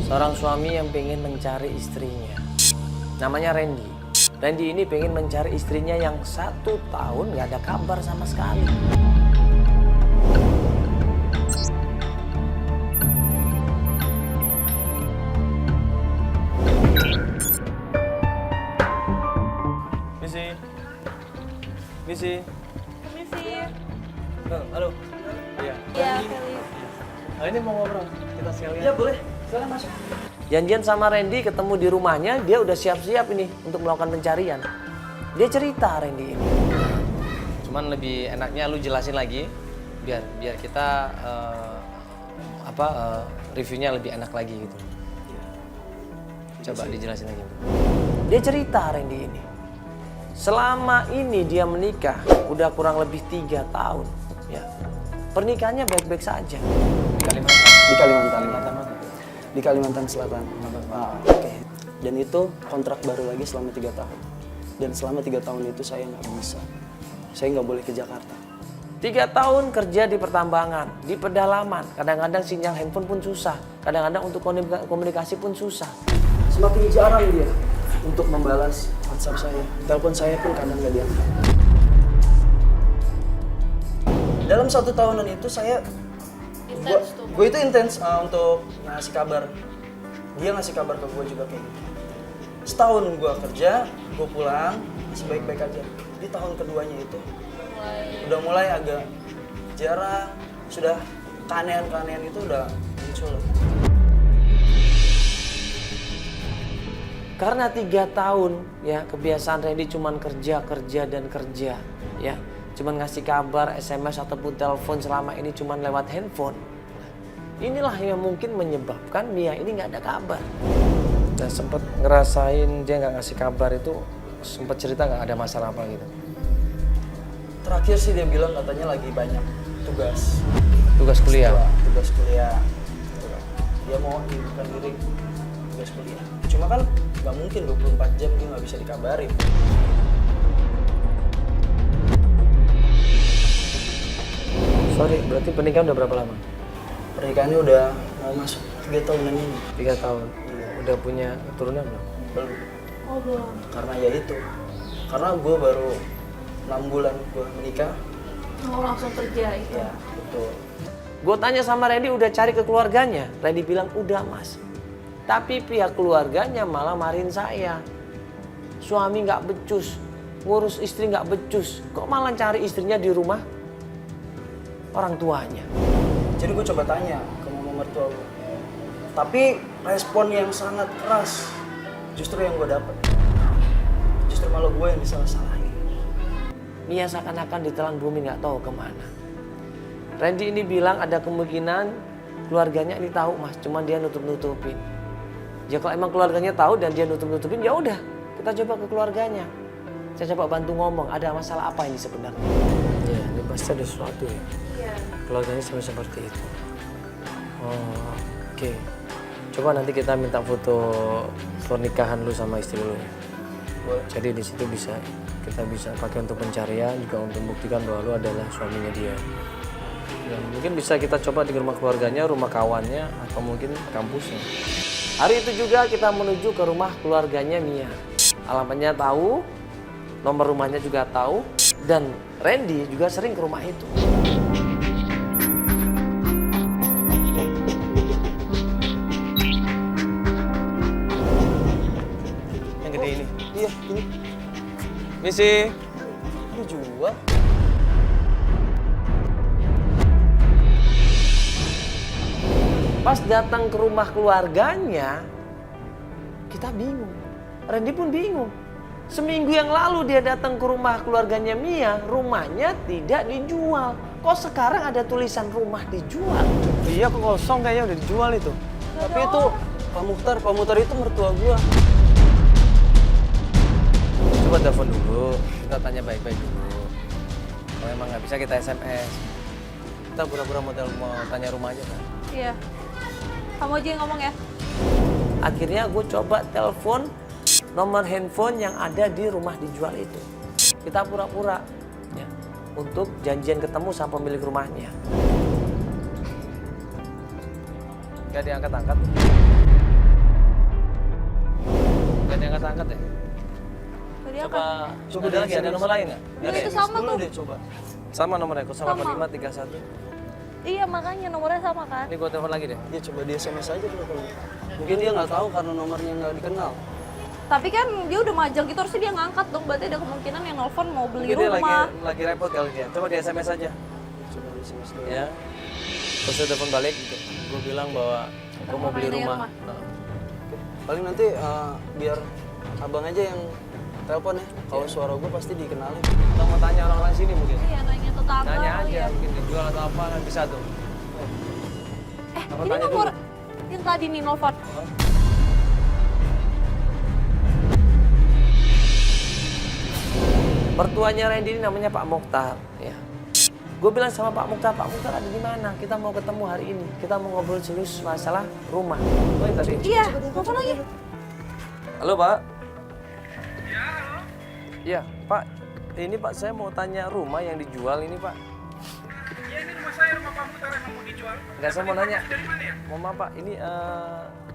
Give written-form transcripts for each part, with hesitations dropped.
Seorang suami yang pengen mencari istrinya, namanya Randy. Randy ini pengen mencari istrinya yang 1 tahun gak ada kabar sama sekali. Misi. Permisi. Halo. Iya. Iya, Felix. Ini mau ngobrol. Kita sekalian. Iya boleh, silakan masuk. Janjian sama Randy ketemu di rumahnya, dia udah siap-siap ini untuk melakukan pencarian. Dia cerita Randy ini. Cuman lebih enaknya lu jelasin lagi, biar kita reviewnya lebih enak lagi gitu. Coba dijelasin lagi. Dia cerita Randy ini. Selama ini dia menikah udah kurang lebih 3 tahun. Ya. Pernikahannya baik-baik saja. Di Kalimantan. Mana? Di Kalimantan Selatan. Oke. Dan itu kontrak baru lagi selama 3 tahun. Dan selama 3 tahun itu saya nggak bisa. Saya nggak boleh ke Jakarta. 3 tahun kerja di pertambangan, di pedalaman. Kadang-kadang sinyal handphone pun susah. Kadang-kadang untuk komunikasi pun susah. Semakin jarang dia untuk membalas WhatsApp saya. Telepon saya pun kadang nggak diangkat. Dalam 1 tahunan itu gue itu intens untuk ngasih kabar. Dia ngasih kabar ke gue juga kayak gitu. Setahun gue kerja, gue pulang masih baik-baik aja. Di tahun keduanya itu udah mulai agak jarang, sudah keanehan-keanehan itu udah muncul. Karena 3 tahun ya kebiasaan Randy cuman kerja ya. Cuman ngasih kabar, SMS ataupun telepon selama ini cuman lewat handphone. Inilah yang mungkin menyebabkan Mia ini nggak ada kabar. Dan sempat ngerasain dia nggak ngasih kabar itu, sempat cerita nggak ada masalah apa gitu. Terakhir sih dia bilang katanya lagi banyak tugas. Tugas kuliah? Tugas kuliah. Dia mau hidupkan diri tugas kuliah. Cuma kan nggak mungkin 24 jam dia nggak bisa dikabarin. Sorry, berarti pernikahan udah berapa lama? Pernikahannya udah mau masuk 3 tahunan ini. 3 tahun. Udah punya keturunan belum? Belum. Oh, belum. Karena ya itu. Karena gue baru 6 bulan gue menikah. Oh, langsung kerja itu. Ya, betul. Gue tanya sama Randy udah cari ke keluarganya. Randy bilang udah mas. Tapi pihak keluarganya malah marahin saya. Suami nggak becus, ngurus istri nggak becus. Kok malah cari istrinya di rumah orang tuanya? Jadi gue coba tanya ke mama mertua gue. Tapi respon yang sangat keras justru yang gue dapet. Justru malah gue yang disalah-salahin. Mia seakan-akan ditelan bumi nggak tahu kemana. Randy ini bilang ada kemungkinan keluarganya ini tahu mas, cuman dia nutup-nutupin. Ya kalau emang keluarganya tahu dan dia nutup-nutupin, ya udah kita coba ke keluarganya. Saya coba bantu ngomong, ada masalah apa ini sebenarnya? Ya, ini pasti ada sesuatu ya. Iya. Keluarganya sampai seperti itu. Oh, oke. Coba nanti kita minta foto pernikahan lu sama istri lu. Jadi di situ kita bisa pakai untuk pencarian, juga untuk membuktikan bahwa lu adalah suaminya dia. Ya, mungkin bisa kita coba di rumah keluarganya, rumah kawannya, atau mungkin kampusnya. Hari itu juga kita menuju ke rumah keluarganya Mia. Alamatnya tahu, nomor rumahnya juga tahu, dan Randy juga sering ke rumah itu. Yang gede ini? Iya, ini. Misi. Dijual. Pas datang ke rumah keluarganya, kita bingung. Randy pun bingung. Seminggu yang lalu dia datang ke rumah keluarganya Mia, rumahnya tidak dijual. Kok sekarang ada tulisan rumah dijual? Iya, kok kosong kayaknya udah dijual itu. Tapi itu Pak Mukhtar itu mertua gua. Coba telepon dulu, kita tanya baik-baik dulu. Kalau emang nggak bisa kita SMS. Kita pura-pura mau tanya rumah aja kan? Iya. Kamu aja yang ngomong ya. Akhirnya gue coba telepon nomor handphone yang ada di rumah dijual itu. Kita pura-pura ya, untuk janjian ketemu sama pemilik rumahnya. Gak diangkat-angkat. Nggak diangkat-angkat ya? Tadi Coba, apa? coba ada lagi, ada nomor lain nggak? Iya, itu sama Dulu tuh. deh coba. Sama nomornya, 08531. Iya, makanya nomornya sama kan? Ini gua telepon lagi deh. Dia coba di SMS aja dulu kalau. Mungkin dia nggak tahu karena nomornya nggak dikenal. Tapi kan dia udah majang gitu, harusnya dia ngangkat dong. Berarti ada kemungkinan yang nelfon mau beli Mungkin dia rumah. lagi repot kali dia. Coba di SMS aja. Coba di SMS dulu. Ya. Terus dia telepon balik, gue bilang bahwa gue mau beli Rumah ini rumah. rumah. Nah, Paling nanti biar abang aja yang telepon ya. Kalau suara gue pasti dikenalin. Atau mau tanya orang-orang sini mungkin. Iya, nanya tetangga. Nanya kali aja, ya. mungkin dijual atau apa kan bisa tuh. Apa Ini tanya nomor dulu? yang tadi nih nelfon. Mertuanya Randy ini namanya Pak Mokhtar, ya. Gue bilang sama Pak Mokhtar ada di mana? Kita mau ketemu hari ini. Kita mau ngobrol serius masalah rumah. Oh, yang tadi. Iya, nelfon lagi. Halo, Pak. Ya, halo. Iya, Pak. Ini Pak, saya mau tanya rumah yang dijual ini, Pak. Iya, ini rumah saya, rumah Pak Mukhtar yang mau dijual. Enggak, saya mau nanya. Dari mana ya? Mohon maaf, Pak. Ini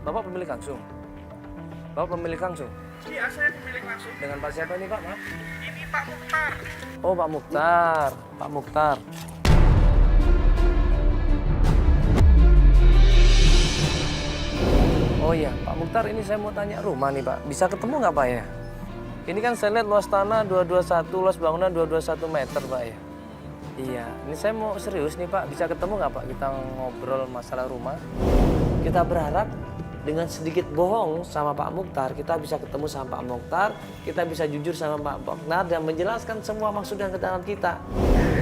Bapak pemilik langsung. Bapak pemilik langsung. Iya, saya pemilik langsung. Dengan Pak siapa ini, Pak? Maaf. Ini Pak Mukhtar. Oh, Pak Mokhtar. Pak Mokhtar. Oh iya, Pak Mokhtar, ini saya mau tanya rumah nih, Pak. Bisa ketemu nggak, Pak, ya? Ini kan saya lihat luas tanah 221, luas bangunan 221 meter, Pak, ya? Iya, ini saya mau serius nih, Pak. Bisa ketemu nggak, Pak? Kita ngobrol masalah rumah. Kita berharap dengan sedikit bohong sama Pak Mokhtar, kita bisa ketemu sama Pak Mokhtar, kita bisa jujur sama Pak Mokhtar dan menjelaskan semua maksud dan kedatangan kita.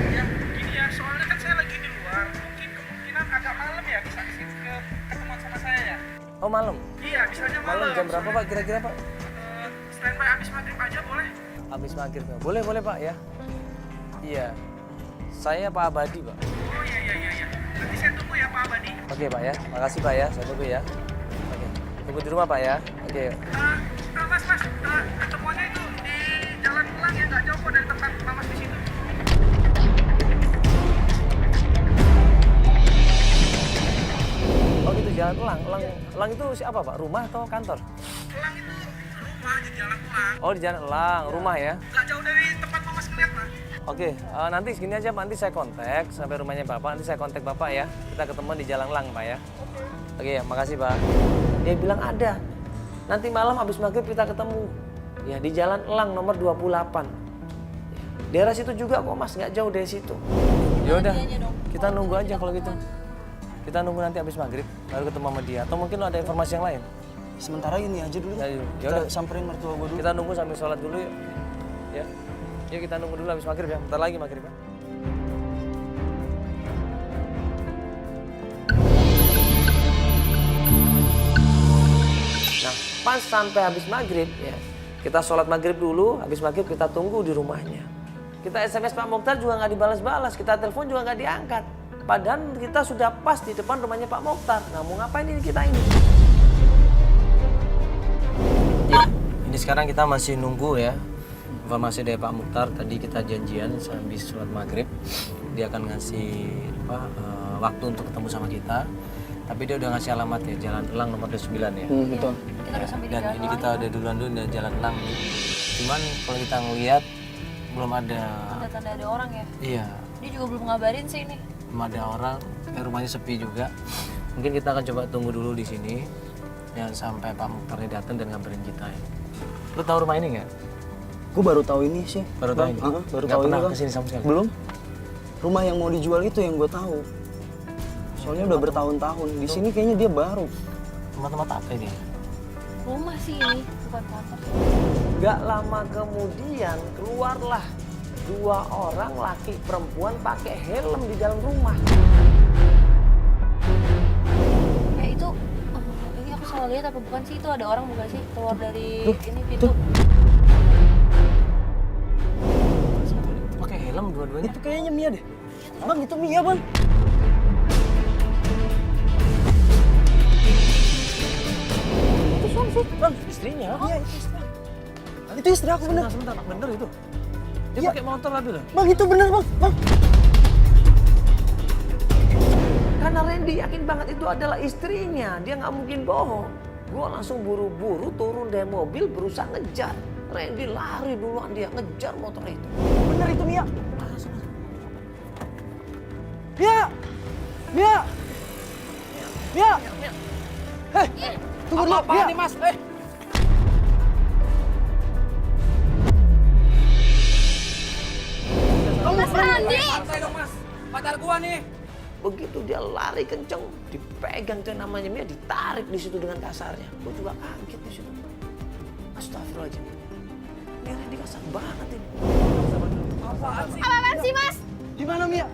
Ya, gini ya, soalnya kan saya lagi di luar. Mungkin kemungkinan agak malam ya bisa ketemuan sama saya ya. Oh, malam? Iya, bisanya Malam malam. jam berapa, Pak, kira-kira, Pak? Standby habis maghrib aja boleh? Habis maghrib, Pak. Boleh, boleh, Pak, ya? Iya. Saya Pak Abadi, Pak. Oh iya. Nanti saya tunggu ya Pak Abadi. Oke, Pak, ya. Makasih, Pak, ya. Saya tunggu ya. Oke. Tunggu di rumah, Pak, ya. Oke. Mas, ketemuannya itu di Jalan Elang ya, nggak jauh kok dari tempat Mamas di situ. Oh, gitu, Jalan Elang. Elang itu siapa, Pak? Rumah atau kantor? Elang itu rumah di Jalan Elang. Oh, di Jalan Elang. Rumah, ya. Nggak jauh dari tempat Mamas ngeliat Mas. Oke, nanti segini aja, Pak. Nanti saya kontak sampai rumahnya Bapak. Nanti saya kontak Bapak, ya. Kita ketemu di Jalan Elang, Pak, ya. Oke, ya. Makasih, Pak. Dia bilang ada. Nanti malam habis maghrib kita ketemu. Ya, di Jalan Elang nomor 28. Daerah situ juga kok, Mas. Nggak jauh dari situ. Ya udah, kita nunggu aja kalau gitu. Kita nunggu nanti habis maghrib, baru ketemu sama dia. Atau mungkin lo ada informasi yang lain? Sementara ini aja dulu. Ya, Kita yaudah. samperin mertua gue dulu. Kita nunggu sambil sholat dulu yuk. Ya. Yuk kita nunggu dulu habis maghrib ya. Bentar lagi maghrib ya. Nah, pas sampai habis maghrib ya. Kita sholat maghrib dulu, habis maghrib kita tunggu di rumahnya. Kita SMS Pak Mokhtar juga nggak dibalas-balas, kita telepon juga nggak diangkat. Padahal kita sudah pas di depan rumahnya Pak Mokhtar. Nah, mau ngapain ini kita ini? Ya, ini sekarang kita masih nunggu ya informasi dari Pak Mokhtar. Tadi kita janjian habis sholat maghrib dia akan ngasih waktu untuk ketemu sama kita. Tapi dia udah ngasih alamat ya, Jalan Elang nomor 29 ya. Betul. Kita udah sampai di Dan Jalan ini Elang. kita udah duluan dulu dari Jalan Elang. Cuman kalau kita ngelihat belum ada. Tanda-tanda ada orang ya. Iya, Dia juga belum ngabarin sih ini. belum ada orang. Rumahnya sepi juga. Mungkin kita akan coba tunggu dulu di sini. Ya sampai Pak Mokhtar datang dan ngabarin kita ya. Lu tahu rumah ini nggak? Gue baru tahu ini sih. Baru tahu ini? Baru Nggak tahu ini pernah Bang. kesini sama sekali? Belum. Rumah yang mau dijual itu yang gue tahu. Soalnya udah bertahun-tahun. Di sini kayaknya dia baru. Tempat-tempat apa ini? Rumah sih ini, bukan kantor. Gak lama kemudian keluarlah dua orang laki perempuan pakai helm di dalam rumah. Itu, ini aku salah lihat apa bukan sih? Itu ada orang bukan sih keluar dari ini pintu? Pakai helm dua-duanya. Itu kayaknya Mia deh. Bang, itu Mia bang. Itu siapa sih? Bang, Istrinya? Iya itu istri. Itu istri aku bener. Sebentar, bener itu. Dia Iya. pakai motor tapi loh. Bang, itu bener bang. Bang. Karena Randy yakin banget itu adalah istrinya, dia nggak mungkin bohong. Gue langsung buru-buru turun dari mobil berusaha ngejar. Randy lari duluan, dia ngejar motor itu. Bener itu Mia. Mia! Mia! Mia! Hei, tunggu dulu, Mia. Nih mas, Mas Randi! santai dong mas, pacar gua nih. Begitu dia lari kenceng, dipegang tuh namanya Mia, ditarik di situ dengan kasarnya. Gue juga kaget di situ. Astagfirullahaladzim. Ini Randy kasar banget ini. Apaan sih mas? Di mana Mia?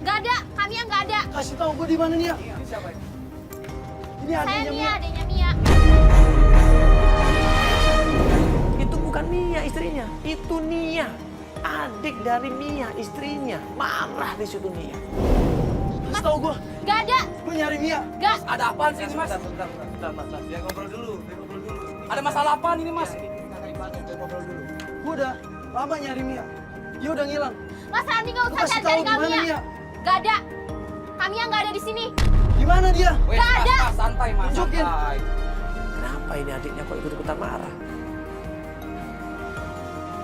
Gak ada, kami yang gak ada. Kasih tahu gue di mana Mia. Ini Saya adiknya Mia, Mia. adanya Mia. Itu bukan Mia istrinya, itu Nia. Adik dari Mia istrinya. Marah di situ Nia. Kasih tahu gue. Gak ada, Gue nyari Mia. gak. Ada apaan sih ini mas? Dia ngobrol dulu. Ada masalah apaan ini mas? Gue udah lama nyari Mia. Dia udah ngilang. Mas Randi gak Lu usah kasih cari-cari tahu kami gimana, ya. Mia? Gak ada. Kami yang gak ada di sini. Di mana dia? Wes, Gak ada. mas, santai mas, Tunjukin. santai. Kenapa ini adiknya kok ikut-ikutan marah?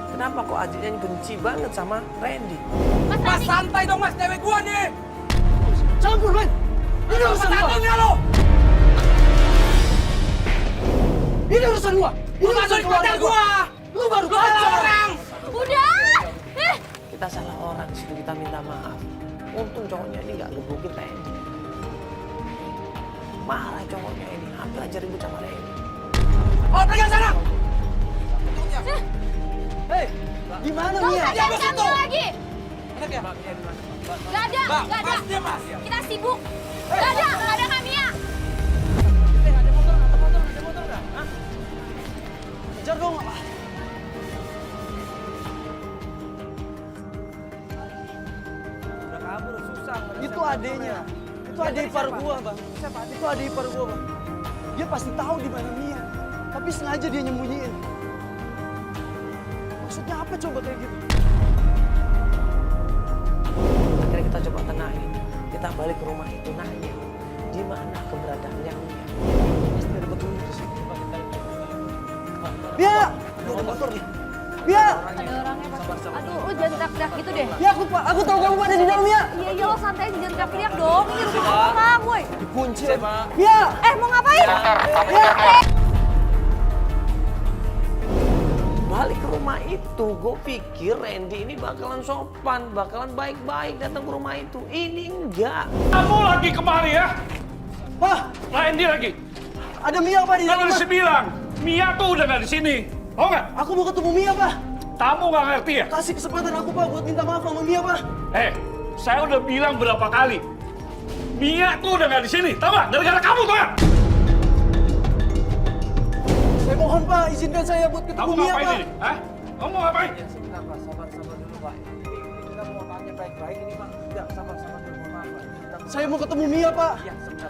Kenapa kok adiknya benci banget sama Randy? Mas Mas Randi, santai dong mas, cewek gua nih. Campur, men. Ini urusan gua. Satunya lo. Ini urusan gua. Ini Lu urusan masukin keluarga pacar gua. gua. Lu baru Lu kan pacaran. orang. udah. Kita salah orang di situ, kita minta maaf. Untung cowoknya ini nggak gebukin Randy. Marah cowoknya ini, hampir aja ribut sama Randy. Oh pergi ke sana. Hei, di mana Gak Mia? usah cari bos kami itu. lagi. Enak ya? Gak ada, Bang, gak ada. mas dia mas. Kita sibuk. Gak ada kami ya. Ada motor nggak? Hah? Kejar dong. Udah kabur, susah. Itu adenya. Itu adik ipar gua, Bang. Itu adik ipar gua, Bang. Dia pasti tahu di mana Mia. Tapi sengaja dia nyembunyiin. Maksudnya apa coba kayak gitu? Akhirnya kita coba tenangin. Kita balik ke rumah itu nanya, di mana keberadaannya Mia? Pasti ada petunjuk di situ. Mia! Ada motor nih. Mia! Ada orangnya pasti. Aduh, lu jangan teriak-teriak gitu deh. Mia, aku tahu kamu ada di dalam Mia. Iya, lo santai aja, jangan teriak-teriak dong. Ini rumah orang, woi. Dikunci. Mia! Mau ngapain? Mia! Balik ke rumah itu, gue pikir Randy ini bakalan sopan, bakalan baik-baik datang ke rumah itu. Ini enggak. Kamu lagi kemari ya? Pak, Randy lagi. ada Mia Pak di Kan dalam. udah Pak. bilang, Mia tuh udah gak di sini. Oh nggak? Aku mau ketemu Mia, Pak. Kamu nggak ngerti ya? Kasih kesempatan aku, Pak, buat minta maaf sama Mia, Pak. Saya udah bilang berapa kali. Mia tuh udah gak di sini. Tahu nggak? Gara-gara kamu tuh ya. Saya mohon, Pak, izinkan saya buat ketemu Kamu Mia, ngapain Pak. ini? Hah? Kamu mau ngapain? Sebentar, Pak. Sabar dulu, Pak. Ini kita mau tanya baik-baik ini, Pak. Tidak, sabar dulu, mohon maaf, Pak. Saya mau ketemu Mia, Pak. Iya, sebentar.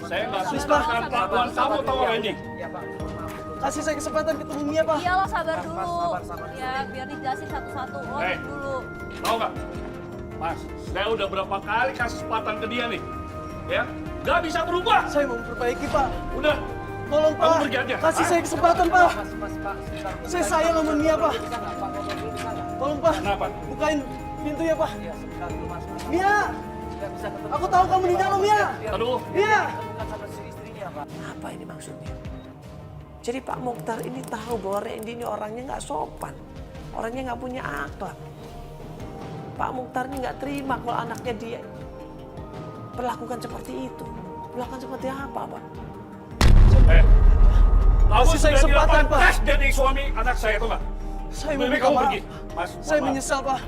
Saya nggak Please, suka Pak. dengan kelakuan kamu tahu nggak, Randy. Iya, Pak. Kasih saya kesempatan ketemu Mia, Pak. Iya, lo sabar dulu. Ya, biar dijelasin satu-satu. Lo dulu. Tahu nggak? Mas, saya udah berapa kali kasih kesempatan ke dia nih. Ya, nggak bisa berubah. Saya mau memperbaiki, Pak. Udah, Tolong, Kamu Pak. pergi aja. Kasih saya kesempatan, Pak. Saya sayang sama Mia, Pak. Tolong, Pak. Kenapa? Bukain pintunya, Pak. Mia! Aku tahu kamu di dalam, Mia. aduh. Mia! Apa ini maksudnya? Jadi Pak Mokhtar ini tahu bahwa Randy ini orangnya nggak sopan. Orangnya nggak punya akhlak. Pak Mokhtar ini nggak terima kalau anaknya dia perlakukan seperti itu. Perlakukan seperti apa, Pak? Kamu Kasih saya sudah kesempatan, dilakukan Pak. tes jadi suami anak saya tuh nggak? Saya Lebih meminta kamu maaf. pergi. Mas, Saya maaf. menyesal, Pak.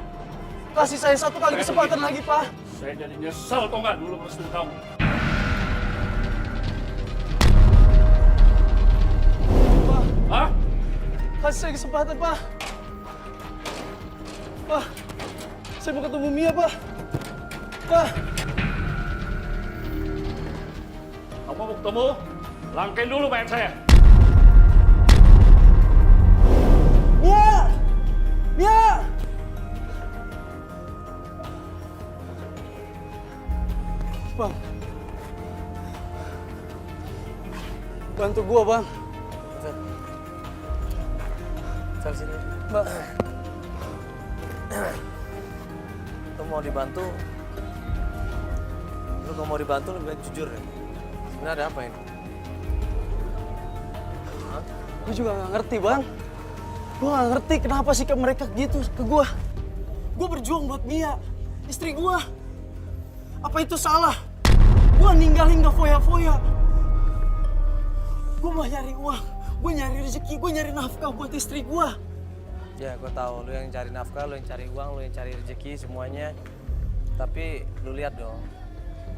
Kasih saya satu kali kesempatan lagi, Pak. Saya jadi nyesel tuh nggak dulu merestui kamu. Pak, Hah? kasih saya kesempatan, Pak. Pak, saya mau ketemu Mia, Pak. Pak, Kamu mau ketemu? Langkain dulu main saya. Mia! Mia! Bang. Bantu gua, Bang. Sel sini. Bang. Lu mau dibantu? Lu kalau mau dibantu lebih baik jujur ya. Sebenarnya ada apa ini? Gue juga gak ngerti, Bang. Gue gak ngerti kenapa sikap mereka gitu ke gue. Gue berjuang buat Mia, istri gue. Apa itu salah? Gue ninggalin gak foya-foya. Gue mau nyari uang, gue nyari rezeki, gue nyari nafkah buat istri gue. Ya, gue tahu lu yang cari nafkah, lu yang cari uang, lu yang cari rezeki semuanya. Tapi lu lihat dong,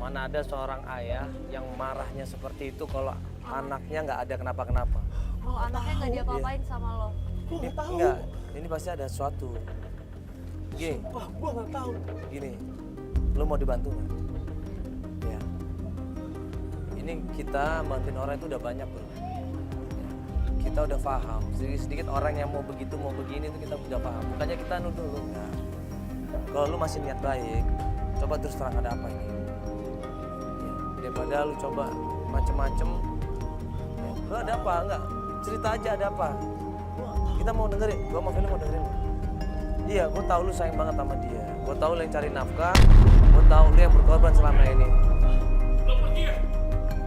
mana ada seorang ayah yang marahnya seperti itu kalau anaknya nggak ada kenapa-kenapa. Kalau anaknya nggak diapa-apain sama lo. Gue gak tahu. Enggak, ini pasti ada sesuatu. Gini, Wah, gue gak tahu. gini, lu mau dibantu nggak? Ya. Ini kita bantuin orang itu udah banyak bro. Kita udah paham, sedikit-sedikit orang yang mau begitu, mau begini itu kita udah paham. Bukannya kita nuduh lu, enggak. Kalau lu masih niat baik, coba terus terang ada apa ini. Ya, daripada lu coba macem-macem, ya, lu ada apa? Enggak, cerita aja ada apa. Kita mau dengerin, gua sama Vino mau dengerin. Iya, gua tahu lu sayang banget sama dia. Gua tahu lu yang cari nafkah, gua tahu lu yang berkorban selama ini. Lo pergi ya?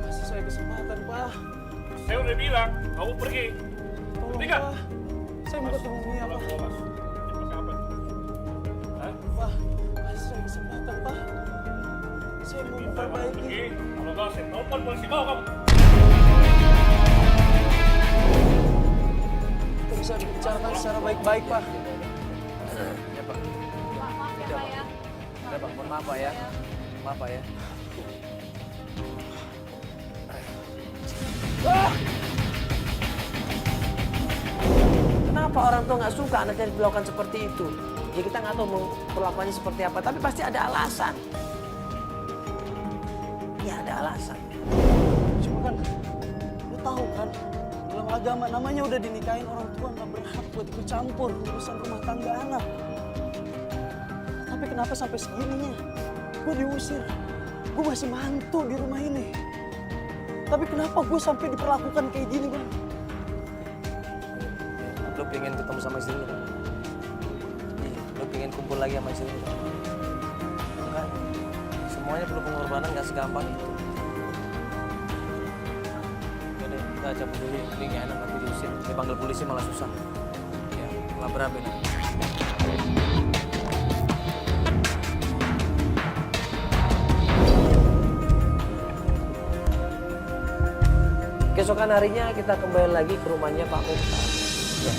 Kasih saya kesempatan, Pak. Saya udah bilang, kamu pergi. Tolong, Pergi nggak? Pak. Saya mau ketemu Mia, Pak. Ini pakai apa? Hah? Pak, kasih saya kesempatan, Pak. Saya mau Minta kamu memperbaiki. pergi. Kalau nggak, saya telepon polisi. Mau kamu? Kita bisa dibicarakan secara baik-baik, Pak. Ya, Pak. Pak, maaf ya Pak ya. Udah, Pak. Mohon maaf, Pak ya. Maaf, Pak ya. Kenapa orang tua nggak suka anaknya diperlakukan seperti itu? Ya kita nggak tahu mau perlakuannya seperti apa, tapi pasti ada alasan. Ya ada alasan. Cuma kan, lu tahu kan, dalam agama namanya udah dinikahin orang tua nggak berhak buat ikut campur urusan rumah tangga anak. Tapi kenapa sampai segininya? Gue diusir, gue masih mantu di rumah ini. Tapi kenapa gue sampai diperlakukan kayak gini, Bang? Lu pengen ketemu sama istri lu kan? Iya, lu pengen kumpul lagi sama istri lu kan? Kan? Semuanya perlu pengorbanan, gak segampang itu. Jadi kita cabut dulu, ini gak enak nanti diusir. Dipanggil polisi malah susah. Ya, malah berabe nih. Keesokan harinya kita kembali lagi ke rumahnya Pak Mukhtar. Ya.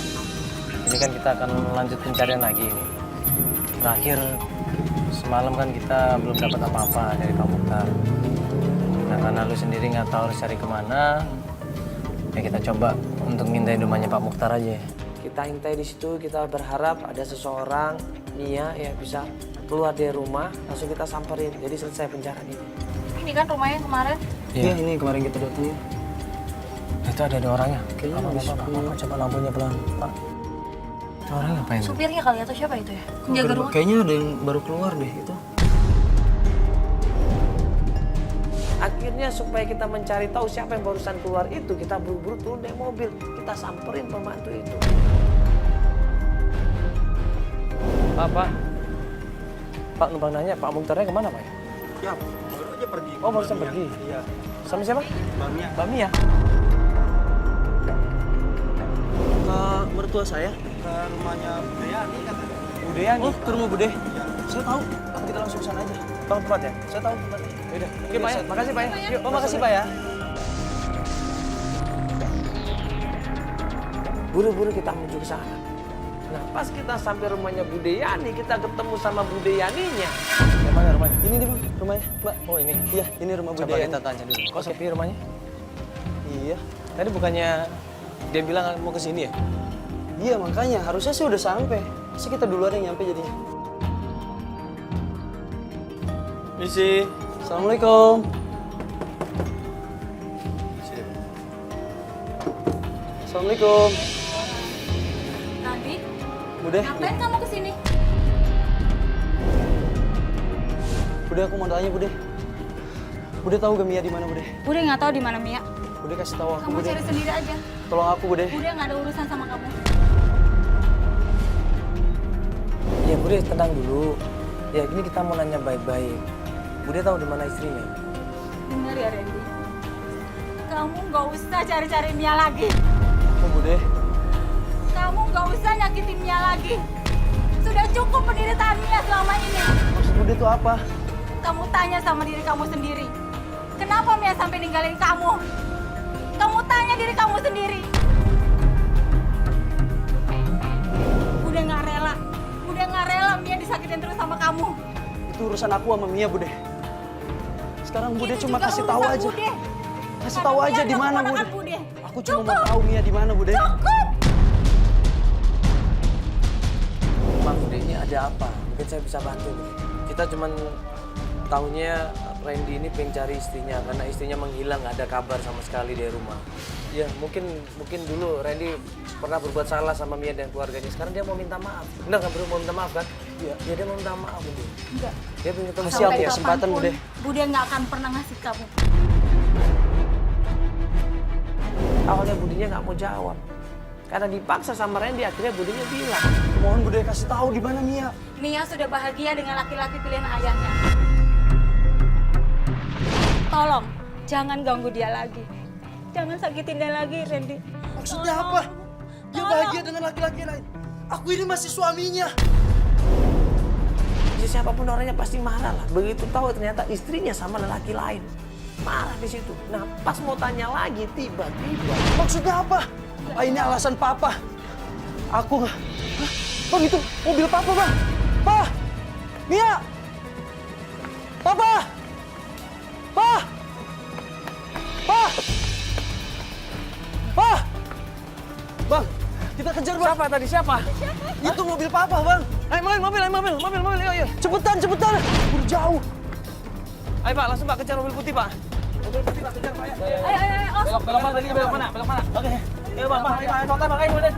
Ini kan kita akan lanjut pencarian lagi ini. Terakhir semalam kan kita belum dapat apa-apa dari Pak Mukhtar. Nah karena lu sendiri nggak tahu harus cari kemana, ya kita coba untuk mintain rumahnya Pak Mukhtar aja. Kita intai di situ, kita berharap ada seseorang, Mia ya bisa keluar dari rumah, langsung kita samperin. Jadi selesai pencarian ini. Ini kan rumahnya kemarin. Iya, ini kemarin kita datengin. Itu ada orangnya. Kayaknya Apa, habis Pak, pulang. coba lampunya pelan, Pak. Itu orangnya ngapain? Supirnya kali atau siapa itu ya? Penjaga rumah. Kayaknya ada yang baru keluar deh itu. Akhirnya supaya kita mencari tahu siapa yang barusan keluar itu, kita buru-buru turun dari mobil, kita samperin pembantu itu. Pak numpang nanya, Pak Mukhtarnya kemana Pak ya? Ya, baru aja pergi. Oh barusan pergi? Iya. Sama siapa? Bangnya. Mbak Mia? Ke mertua saya. Ke rumahnya Bude Yani katanya. Bude Yani? Oh, ke rumah Bude? Iya. Saya tahu. Kita langsung ke sana aja. Tahu tempat ya? Saya tahu tempatnya. Yaudah, oke Pak ya, makasih Pak ya. Yuk, Oh, makasih Pak ya. Buru-buru kita menuju ke sana. Nah pas kita sampai rumahnya Bude Yani, kita ketemu sama Bude Yaninya. Yang mana rumahnya? Ini nih Bang, rumahnya. Mbak. Oh ini? Iya, ini rumah Bude Coba Yani. kita tanya dulu. Kok sepi rumahnya? Iya. Tadi bukannya dia bilang mau ke sini ya? Iya, makanya harusnya sih udah sampai. Sih kita duluan yang nyampe jadinya. Misi. Assalamualaikum. Assalamualaikum. Nadi, Bude. ngapain kamu kesini? Bude, aku mau tanya Bude. Bude tahu gak Mia di mana Bude? Bude nggak tahu di mana Mia. Bude kasih tahu aku, Kamu Bude. cari sendiri aja. Tolong aku, Bude. Bude nggak ada urusan sama kamu. Ya Bude tenang dulu. Ya ini kita mau nanya baik-baik. Bude tahu di mana istrinya? Dengar ya Randy. Kamu nggak usah cari-cari Mia lagi. Apa, Bude? Kamu nggak usah nyakitin Mia lagi. Sudah cukup penderitaan Mia selama ini. Maksud Bude itu apa? Kamu tanya sama diri kamu sendiri. Kenapa Mia sampai ninggalin kamu? Kamu tanya diri kamu sendiri. Udah nggak rela Mia disakitin terus sama kamu. Itu urusan aku sama Mia, Bude. Sekarang Bude Itu cuma juga kasih tahu urusan aja. Bude. Kasih Karena tahu Mia aja di adalah mana, keponakan Bude. Bude. Aku cuma mau Cukup. tahu Mia di mana, Bude. Cukup. Maaf Bude, ini ada apa? Mungkin saya bisa bantu Bude. Kita cuman tahunya Randy ini pengen cari istrinya karena istrinya menghilang, nggak ada kabar sama sekali dari rumah. Ya mungkin dulu Randy pernah berbuat salah sama Mia dan keluarganya. Sekarang dia mau minta maaf. Benar kan bro, mau minta maaf kan? Iya. Ya dia mau minta maaf Bude. Enggak. Dia punya ketemu Kasih siapa aku ya? kesempatan, kapanpun, Bude. Bude nggak akan pernah ngasih kamu. Awalnya Budinya nggak mau jawab. Karena dipaksa sama Randy, akhirnya Budinya bilang. Mohon Bude kasih tahu di mana Mia. Mia sudah bahagia dengan laki-laki pilihan ayahnya. Tolong, jangan ganggu dia lagi. Jangan sakitin dia lagi, Randy. Maksudnya Tolong. apa? Dia Tolong. bahagia dengan laki-laki lain. Aku ini masih suaminya. Ya, siapapun orangnya pasti marah lah. Begitu tahu ternyata istrinya sama lelaki lain. Marah di situ. Nah pas mau tanya lagi tiba-tiba. Maksudnya apa? Ah, ini alasan Papa. Aku nggak. Hah? Bang, itu mobil Papa, Bang. Pa! Mia! Papa! Pa! Pa! Pa! Bang, kita kejar, Bang. Siapa tadi siapa? Itu mobil Papa, Bang. Ayo mobil, ayo. Cepetan. Udah jauh. Ayo Pak, langsung Pak kejar mobil putih Pak. Mobil putih Pak kejar Pak ya. Ayo. Belok mana tadi? Belok mana? Oke. Ayo Bang, ayo kontak Bang, ayo udah.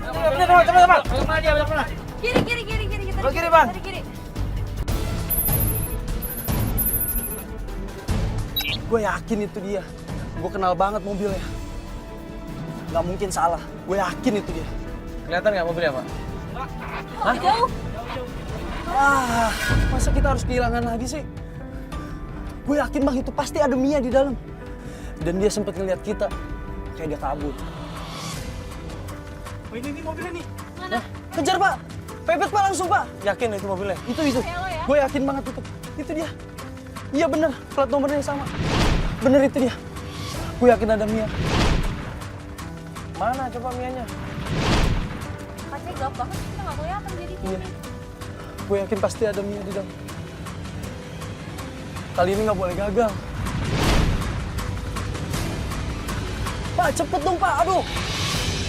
Cepet Bang. Belok mana dia? Belok mana? Kiri. Kita Belok kiri, Bang. Kiri. Gue yakin itu dia. Gue kenal banget mobilnya. Gak mungkin salah. Gue yakin itu dia. Kelihatan nggak mobilnya Pak? Oh, jauh. Ah, masa kita harus kehilangan lagi sih? Gue yakin Bang itu pasti ada Mia di dalam. Dan dia sempat ngeliat kita. Kayak dia kabur. Oh, ini mobilnya nih. Mana? Kejar Pak! Pepet Pak langsung Pak! Yakin itu mobilnya? Itu. Hello ya. Gue yakin banget itu. Itu dia. Iya bener, plat nomornya sama. Bener itu dia. Gue yakin ada Mia. Mana coba Mianya? Kacanya gelap banget, kita nggak kelihatan jadi. Iya. Gue yakin pasti ada Mia di dalam. Kali ini nggak boleh gagal. Pak, cepet dong Pak, aduh.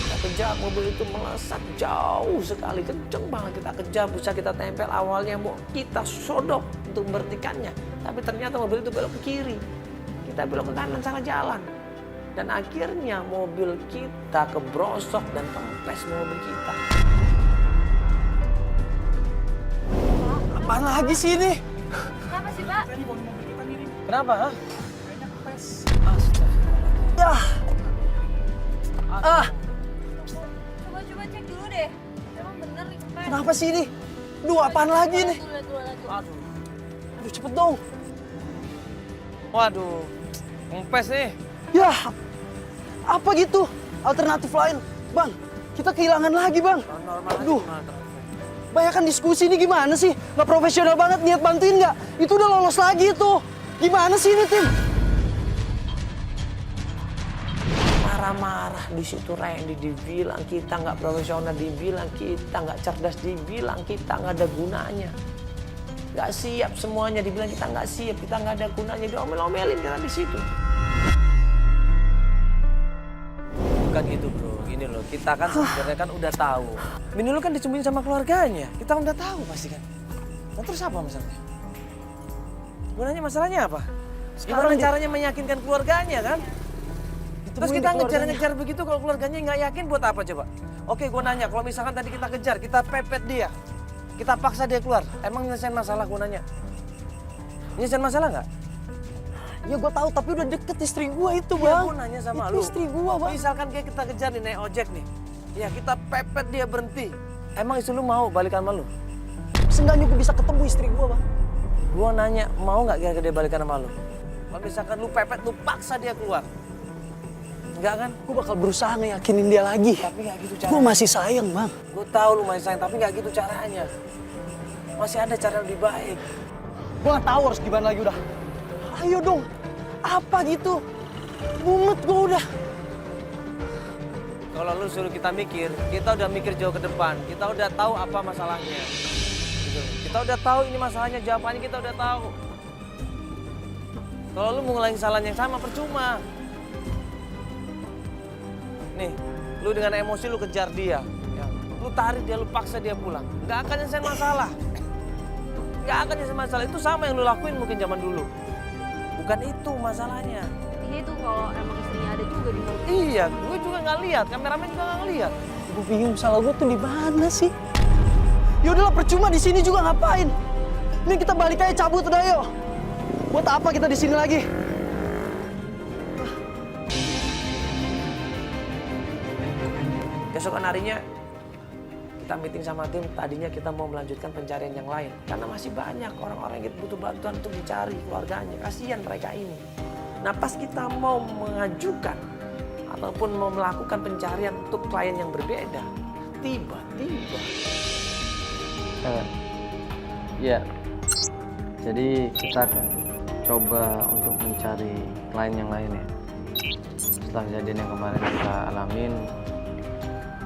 Kita kejar, mobil itu melesat jauh sekali, kenceng banget kita kejar, bisa kita tempel. Awalnya mau kita sodok untuk memberhentikannya, tapi ternyata mobil itu belok ke kiri. Kita belok ke kanan, salah jalan. Dan akhirnya mobil kita kebrosok dan kempes mobil kita. Apaan lagi sih ini? Kenapa sih, Pak? Kenapa? Ha? Ya. Ah, Coba cek dulu deh. Emang bener nih, Pak. kenapa sih ini? Duh, apaan lagi nih? Lihat dulu. Aduh, cepet dong. Waduh, kempes nih. Ya, apa gitu? Alternatif lain. Bang, kita kehilangan lagi, Bang. Aduh, bayangkan diskusi ini gimana sih? Nggak profesional banget, niat bantuin nggak? Itu udah lolos lagi itu. Gimana sih ini, tim? Marah-marah di situ Randy dibilang kita nggak profesional, dibilang kita nggak cerdas, dibilang kita nggak ada gunanya. Nggak siap semuanya, dibilang kita nggak siap, kita nggak ada gunanya, diomel-omelin kita di situ. Bukan gitu bro, gini loh, kita kan sebenarnya kan udah tahu. Bini lu kan dicemburuin sama keluarganya, kita udah tahu pasti kan. Nah terus apa masalahnya? Gunanya masalahnya apa? Gimana caranya meyakinkan keluarganya kan? Terus kita ngejar-ngejar begitu kalau keluarganya nggak yakin buat apa coba? Oke, gue nanya, kalau misalkan tadi kita kejar, kita pepet dia, kita paksa dia keluar, emang nyelesain masalah gue nanya? Nyelesain masalah nggak? Ya gue tahu, tapi udah deket istri gue itu, Ya Bang. gue nanya sama Itu lu. istri gue, Bang. Misalkan kayak kita kejar nih naik ojek nih. Ya kita pepet dia berhenti. Emang istri lu mau balikan sama lu? Seenggaknya gue bisa ketemu istri gue, Bang. Gue nanya, mau nggak kira-kira dia balikan sama lu? Kalau misalkan lu pepet, lu paksa dia keluar. Enggak kan? Gue bakal berusaha ngeyakinin dia lagi. Tapi nggak gitu Gue caranya. masih sayang, Bang. Gue tahu lu masih sayang, tapi nggak gitu caranya. Masih ada cara lebih baik. Gue gak tahu harus gimana lagi udah. Ayo dong. Apa gitu? Mumet gue udah. Kalau lu suruh kita mikir, kita udah mikir jauh ke depan. Kita udah tahu apa masalahnya. Gitu. Kita udah tahu ini masalahnya, jawabannya kita udah tahu. Kalau lu mau ngulangin kesalahan yang sama, percuma. Nih, lu dengan emosi lu kejar dia. Ya. Lu tarik dia, lu paksa dia pulang. Nggak akan nyelesain masalah. Nggak akan nyelesain masalah. Itu sama yang lu lakuin mungkin zaman dulu. Bukan itu masalahnya. Intinya itu kalau emang istrinya ada juga di mobil. Iya, gue juga nggak lihat. Kameramen juga nggak ngeliat. Gue bingung salah gue tuh di mana sih? Ya udahlah, percuma di sini juga ngapain? Ini kita balik aja, cabut udah yuk. Buat apa kita di sini lagi? Keesokan harinya kita meeting sama tim, tadinya kita mau melanjutkan pencarian yang lain. Karena masih banyak orang-orang yang butuh bantuan untuk dicari keluarganya. Kasihan mereka ini. Nah pas kita mau mengajukan ataupun mau melakukan pencarian untuk klien yang berbeda, tiba-tiba. Ya, jadi kita akan coba untuk mencari klien yang lain ya. Setelah kejadian yang kemarin kita alamin,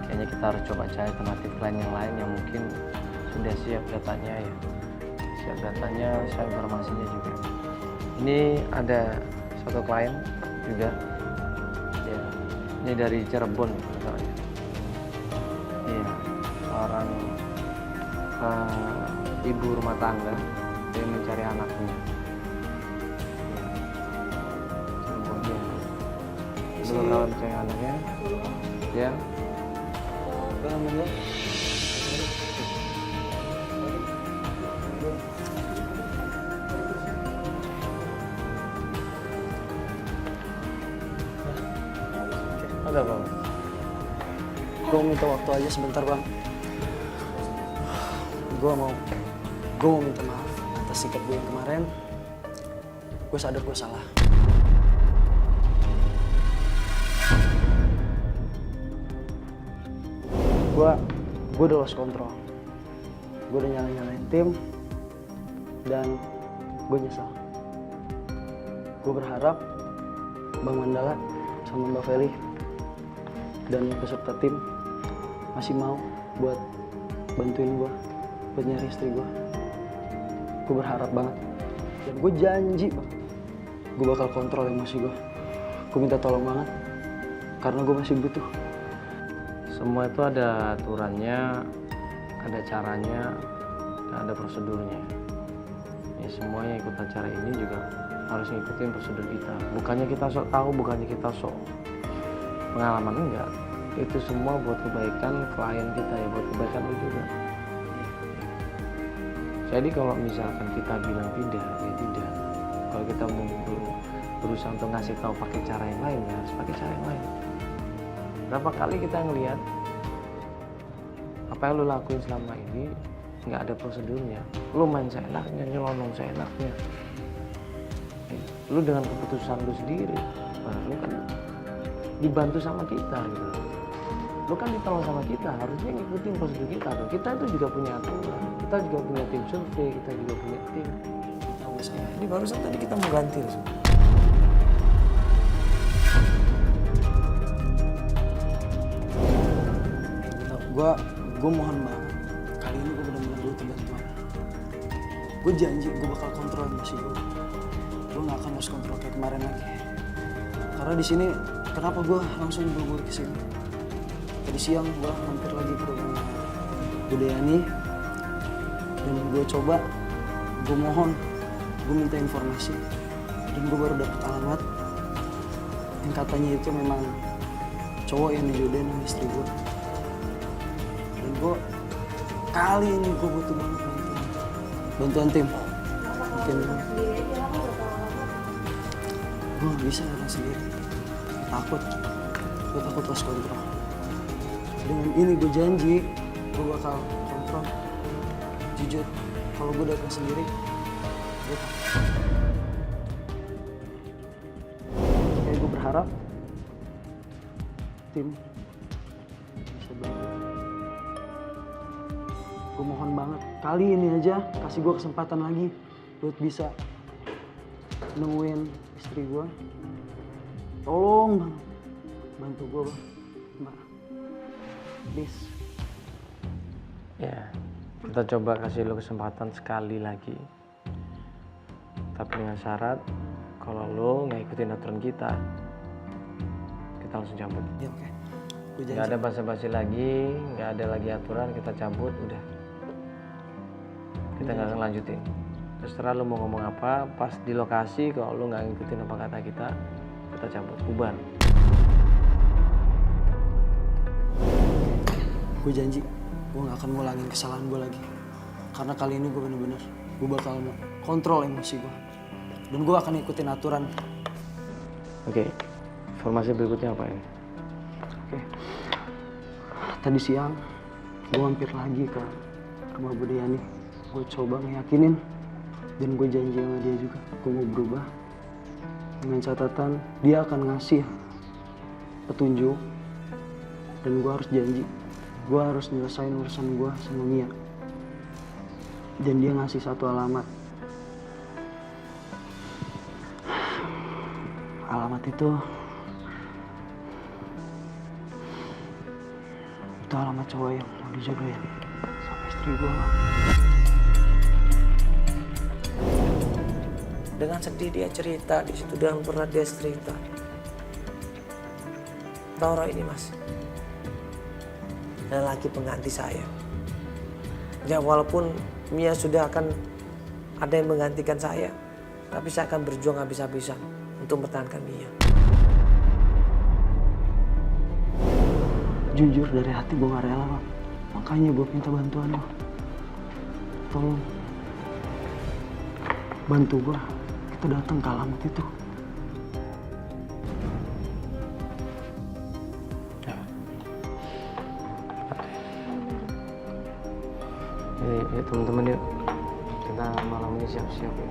kayaknya kita harus coba cari alternatif klien yang lain yang mungkin sudah siap datanya ya. Siap datanya, siap informasinya juga. Ini ada satu klien juga, ya. Ini dari Cirebon katanya. Iya, seorang ibu rumah tangga, dia mencari anaknya. Cirebon dia. Belum tahu mencari anaknya, ya. Ada apa? Gue minta waktu aja sebentar, Bang. Gue mau minta maaf atas sikap gue yang kemarin. Gue sadar gue salah. Gue udah lost control. Gue udah nyalain tim dan gue nyesal. Gue berharap Bang Mandala sama Mbak Feli dan peserta tim masih mau buat bantuin gue, buat nyari istri gue. Gue berharap banget. Dan gue janji, Bang, gue bakal kontrol emosi gue. Gue minta tolong banget, karena gue masih butuh. Semua itu ada aturannya, ada caranya, dan ada prosedurnya. Ya semuanya ikut acara ini juga harus ngikutin prosedur kita. Bukannya kita sok tahu, bukannya kita sok pengalaman, enggak. Itu semua buat kebaikan klien kita ya, buat kebaikan lu juga. Jadi kalau misalkan kita bilang tidak, ya tidak. Kalau kita mau berusaha untuk ngasih tahu pakai cara yang lain, ya harus pakai cara yang lain. Berapa kali kita ngelihat apa yang lu lakuin selama ini nggak ada prosedurnya. Lu main seenaknya, nyelonong seenaknya. Lu dengan keputusan lu sendiri, lu kan dibantu sama kita gitu. Lu kan ditolong sama kita, harusnya ngikutin prosedur kita. Kita itu juga punya aturan, kita juga punya tim survei, kita juga punya tim. Tahu saya, ini barusan tadi kita mau ganti loh. Gue mohon banget, kali ini gue benar-benar butuh bantuan. Gue janji gue bakal kontrol emosi gue. Gue gak akan lost control kayak kemarin lagi. Karena di sini, kenapa gue langsung buru-buru ke sini? Tadi siang gue mampir lagi ke rumah Bu Deyani, dan gue coba, gue mohon, gue minta informasi, dan gue baru dapet alamat yang katanya itu memang cowok yang dijodohin sama istri gue. Dan gue kali ini gue butuh banget bantuan tim. Gue gak bisa datang sendiri. Takut. Gue takut lost kontrol. Dengan ini gue janji, gue bakal kontrol. Jujur, kalau gue datang sendiri, gue takut. Kayak gue berharap tim bisa bantu. Gue mohon banget, kali ini aja kasih gue kesempatan lagi buat bisa nemuin istri gue. Tolong Bang, bantu gue Bang, Mbak. Please. Ya, kita coba kasih lo kesempatan sekali lagi. Tapi dengan syarat, kalau lo nggak ikutin aturan kita langsung cabut. Ya oke, gue janji. Nggak ada basa-basi lagi, nggak ada lagi aturan, kita cabut, udah. Kita nggak akan lanjutin. Terserah lo mau ngomong apa, pas di lokasi kalau lo nggak ngikutin apa kata kita cabut, bubar. Gue janji, gue gak akan ngulangin kesalahan gue lagi. Karena kali ini gue bener-bener, gue bakal kontrol emosi gue. Dan gue akan ikutin aturan. Oke, informasi berikutnya apa ini? Oke. Tadi siang, gue mampir lagi ke rumah Bu Deyani. Gue coba ngeyakinin, dan gue janji sama dia juga, gue mau berubah. Dengan catatan, dia akan ngasih petunjuk, dan gue harus janji, gue harus nyelesain urusan gue sama Mia. Dan dia ngasih satu alamat. Alamat itu alamat cowok yang mau dijodohin sama istri gue. Dengan sedih dia cerita di situ, dengan berat dia cerita. Toro ini Mas, lelaki pengganti saya. Ya walaupun Mia sudah akan ada yang menggantikan saya, tapi saya akan berjuang habis-habisan untuk mempertahankan Mia. Jujur dari hati gue gak rela Bang. Makanya gue minta bantuan lo. Tolong bantu gue. Kita datang ke alamat itu. Ya teman-teman yuk, kita malam ini siap-siap ya.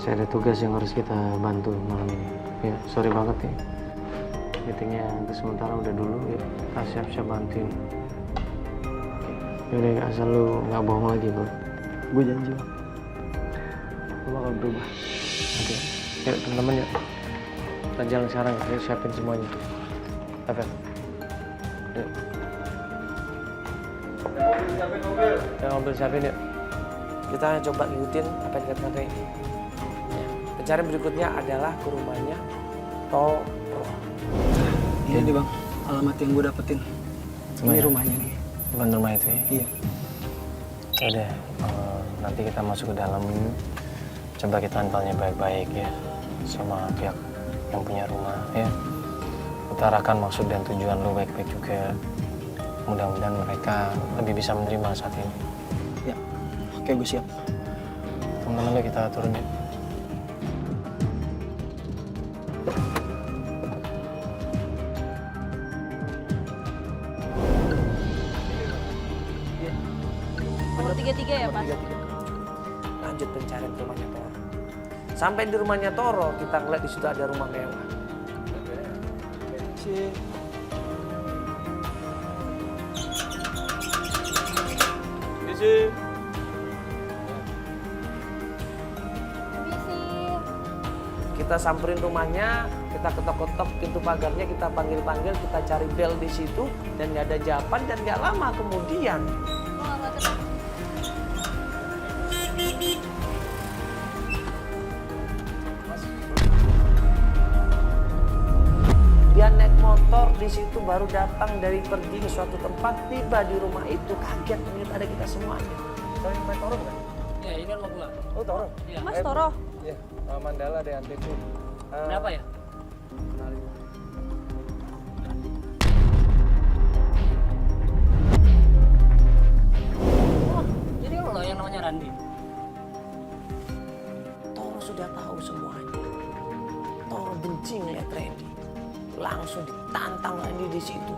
Saya ada tugas yang harus kita bantu malam ini. Ya sorry banget ya. Meetingnya untuk sementara udah dulu ya. Kita siap-siap bantuin. Yaudah asal lu nggak bohong lagi bro. Gue janji Bang. Gue bakal berubah. Oke, yuk teman-teman yuk. Kita jalan sekarang, kita siapin semuanya. Apa? Yuk. Ya, mobil siapin yuk. Kita coba ngikutin apa yang dikatakan Rey. Ya. Pencarian berikutnya adalah ke rumahnya Toro. Ini nih Bang, alamat yang gue dapetin. Ini rumahnya nih. Bukan rumah itu ya? Iya. Udah, nanti kita masuk ke dalam. Coba kita handle-nya baik-baik ya. Sama pihak yang punya rumah ya. Utarakan maksud dan tujuan lo baik-baik juga. Mudah-mudahan mereka lebih bisa menerima saat ini. Ya, oke gue siap. Teman-teman kita turun ya. Nomor 33 ya Pak? Lanjut pencarian ke rumahnya Toro. Sampai di rumahnya Toro, kita ngeliat di situ ada rumah mewah. Misi. Kita samperin rumahnya, kita ketok-ketok pintu pagarnya, kita panggil-panggil, kita cari bel di situ, dan nggak ada jawaban, dan nggak lama kemudian dia naik motor di situ, baru datang dari pergi ke suatu tempat, tiba di rumah itu, kaget melihat ada kita semuanya. Tahu yang Toro bukan? Ya, ini kan rumah gua. Oh Toro. Iya. Mas Toro? Iya, Mandala ada antiku. Kenapa ya? Oh, jadi lo yang namanya Randi? Toro sudah tahu semuanya. Randy. Langsung ditantang Randy di situ.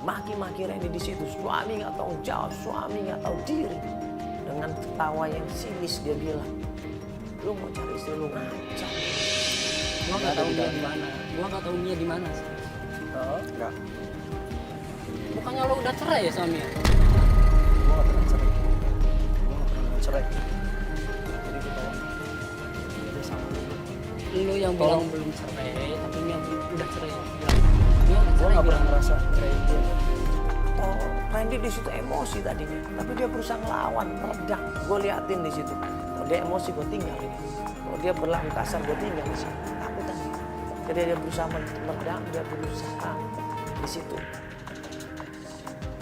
Dimaki-maki Randy di situ. Suami nggak tahu jawab, suami nggak tahu diri. Dengan ketawa yang sinis dia bilang, lu mau cari istri lu ngaca. Gua nggak tahu Mia di mana. Gua nggak tahu Mia di mana sih. Enggak. Bukannya lo udah cerai ya sama Mia? Gue gak pernah cerai. Gue gak pernah cerai. Jadi gue tahu dia sama lu. Lu yang bilang belum cerai, tapi Mia udah cerai. Mia udah Gue cerai gak pernah bilang. ngerasa cerai dia. Oh, Randy di situ emosi tadinya, tapi dia berusaha ngelawan, meredam. Gue liatin di situ. Kalau dia emosi, gue tinggalin. Kalau dia berlaku kasar, gue tinggal di situ. Takut tadi. Jadi dia berusaha meredam, dia berusaha di situ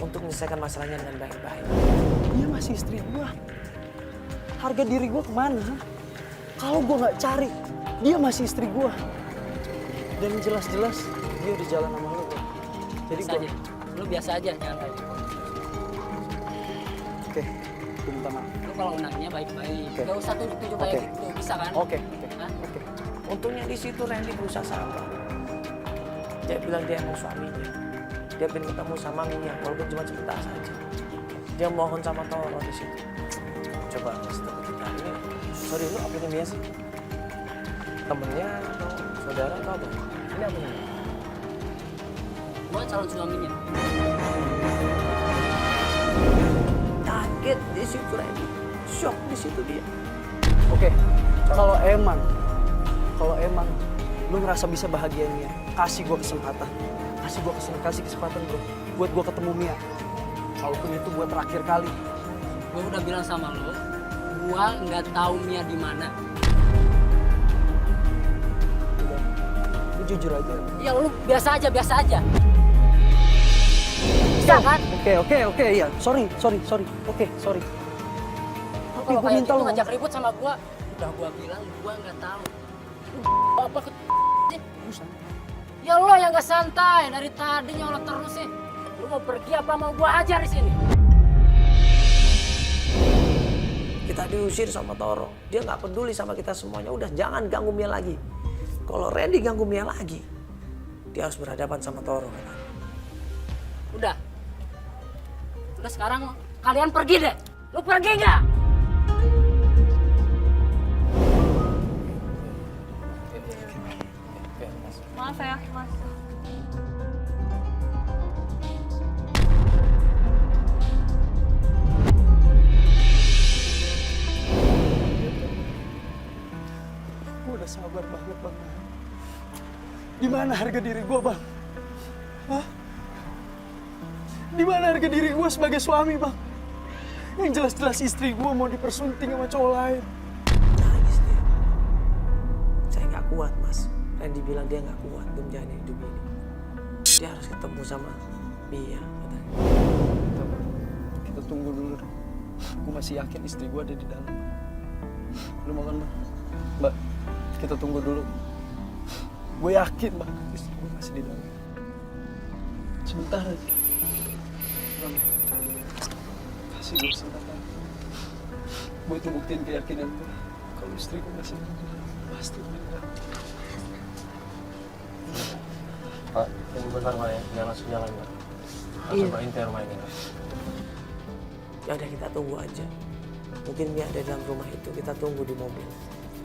untuk menyelesaikan masalahnya dengan baik-baik. Dia masih istri gue. Harga diri gue kemana? Kalau gue gak cari, dia masih istri gue. Dan jelas-jelas dia udah jalan sama lu. Jadi Biasa gue... aja. Lu biasa aja nyantai. Oke, gue minta maaf. Lu kalau nanya baik-baik. Oke. Gak usah tunjuk-tunjuk kayak Oke. gitu. Bisa kan? Oke. Hah? Untungnya di situ Randy berusaha sabar. Dia bilang dia emang suaminya. Dia pengen ketemu sama Mia, walaupun cuma sebentar saja. Dia mohon sama Toro di situ. Coba kasih tahu kita ini. Sorry, lu apanya Mia sih? Temennya atau saudara atau apa? Ini apa nih? Gua calon suaminya. Kaget di situ Randy. Shock di situ dia. Oke, kalau emang lu ngerasa bisa bahagiain Mia, kasih gue kesempatan. Kasih kesempatan bro, buat gue ketemu Mia. Walaupun itu buat terakhir kali. Gua udah bilang sama lu, gua nggak tahu Mia di mana. Lu jujur aja. Ya lu biasa aja. Bisa kan? Oke, iya. Sorry. Oke, sorry. Lu Tapi kalau gue kayak minta gitu lu ngajak ribut sama gua, udah gua bilang gua nggak tahu. Lu apa ke sih? Ya lo yang nggak santai dari tadi nyolot terus sih. Lu mau pergi apa mau gua ajar di sini? Kita diusir sama Toro. Dia nggak peduli sama kita semuanya. Udah jangan ganggu Mia lagi. Kalau Randy ganggu Mia lagi, dia harus berhadapan sama Toro. Udah sekarang kalian pergi deh. Lu pergi nggak? Maaf ya, Mas. Gue udah sabar banget bang. Di mana harga diri gue bang? Hah? Di mana harga diri gue sebagai suami bang? Yang jelas-jelas istri gue mau dipersunting sama cowok lain. Nangis dia. Saya nggak kuat mas. Randy bilang dia nggak kuat untuk menjalani hidup ini. Dia harus ketemu sama Mia. Katanya. Kita tunggu dulu. Gue masih yakin istri gue ada di dalam. Lu mau kan bang? Mbak, kita tunggu dulu. Gue yakin bang, istri gue masih di dalam. Sebentar aja. Bang, kasih gue kesempatan. Gue tuh buktiin keyakinan gue. Kalau istri gue masih di dalam, pasti benar. Pak, tunggu bentar Pak ya. Jangan langsung jalan Pak. Harus cobain ke rumah ini Pak. Ya udah kita tunggu aja. Mungkin Mia ada dalam rumah itu. Kita tunggu di mobil.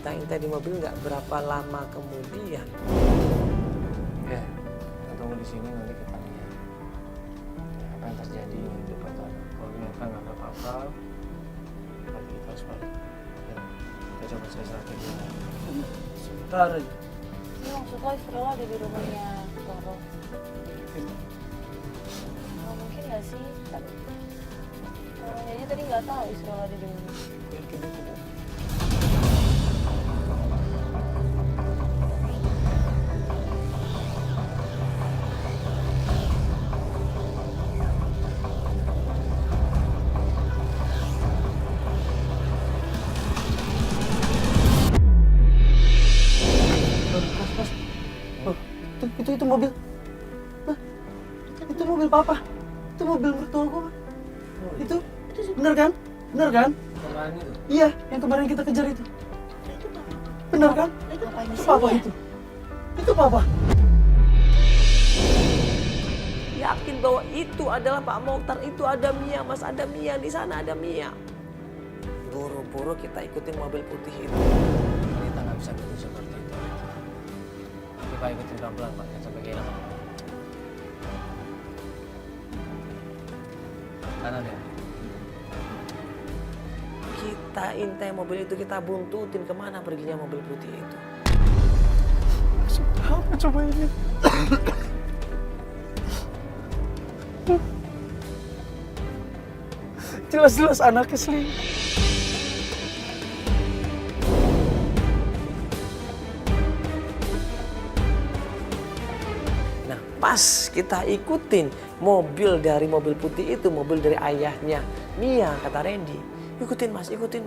Kita intai di mobil nggak berapa lama kemudian. Ya, kita tunggu di sini nanti kita lihat apa yang terjadi di depan sana. Kalau ternyata nggak ada apa-apa, nanti kita harus balik. Ya, kita coba selesaikan dulu. Sebentar aja. Ini maksudnya istri lo ada di rumahnya Toro. Nggak mungkin nggak sih? Toronya aja tadi nggak tahu istri lo ada di mana. Yakin itu. Itu mobil. Hah? Itu mobil papa. Itu mobil mertua gua. Itu bener kan? Bener kan? Iya, yang kemarin kita kejar itu. Bener kan? Itu papa itu. Itu papa. yakin bahwa itu adalah Pak Mokhtar, itu ada Mia, Mas, ada Mia, di sana ada Mia. Buru-buru kita ikutin mobil putih itu. Kita nggak bisa begitu seperti itu. Kita ikutin pelan-pelan, Pak, jangan sampai kehilangan. Kanan ya. Kita intai mobil itu, kita buntutin kemana perginya mobil putih itu. Apa coba ini? Jelas-jelas anaknya selingkuh. Nah, pas kita ikutin mobil dari mobil putih itu, mobil dari ayahnya Mia, kata Randy. Ikutin mas, ikutin.